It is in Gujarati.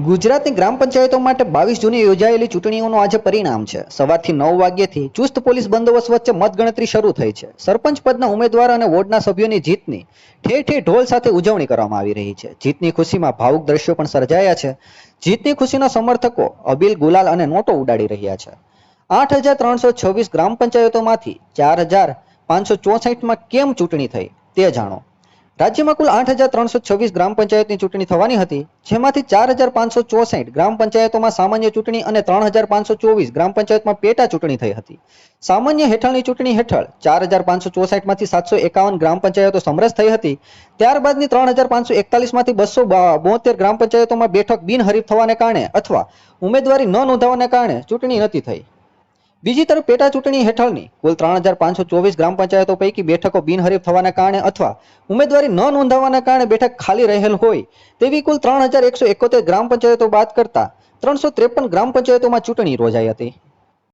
ગુજરાતની ગ્રામ પંચાયતો માટે 22 જૂને યોજાયેલી ચૂંટણીઓનું આજે પરિણામ છે. સવારથી 9 વાગ્યાથી ચુસ્ત પોલીસ બંદોબસ્ત વચ્ચે મતગણતરી શરૂ થઈ છે. સરપંચ પદના ઉમેદવાર અને વોર્ડના સભ્યોની જીતની ઠેર ઠેર ઢોલ સાથે ઉજવણી કરવામાં આવી રહી છે. જીતની ખુશીમાં ભાવુક દ્રશ્યો પણ સર્જાયા છે. જીતની ખુશીના સમર્થકો અબીલ, ગુલાલ અને નોટો ઉડાડી રહ્યા છે. 8,326 ગ્રામ પંચાયતોમાંથી 4,564માં કેમ ચૂંટણી થઈ તે જાણો. રાજ્યમાં કુલ 8,326 ગ્રામ પંચાયતની ચૂંટણી થવાની હતી, જેમાંથી 4,564 ગ્રામ પંચાયતોમાં સામાન્ય ચૂંટણી અને 3,524 ગ્રામ પંચાયતમાં પેટા ચૂંટણી થઈ હતી. સામાન્ય હેઠળની ચૂંટણી હેઠળ 4,564માંથી 751 ગ્રામ પંચાયતો સમરસ થઈ હતી. ત્યારબાદની 3,541માંથી 272 ગ્રામ પંચાયતોમાં બેઠક બિનહરીફ થવાને કારણે અથવા ઉમેદવારી ન નોંધાવાને કારણે ચૂંટણી નહોતી થઈ. બીજી તરફ પેટા ચૂંટણી હેઠળની કુલ 3,524 ગ્રામ પંચાયતો પૈકી બેઠકો બિનહરીફ થવાના કારણે અથવા ઉમેદવારી ન નોંધાવાના કારણે બેઠક ખાલી રહેલ હોય તેવી કુલ 3,171 ગ્રામ પંચાયતો બાદ કરતા 353 ગ્રામ પંચાયતોમાં ચૂંટણી યોજાઈ હતી.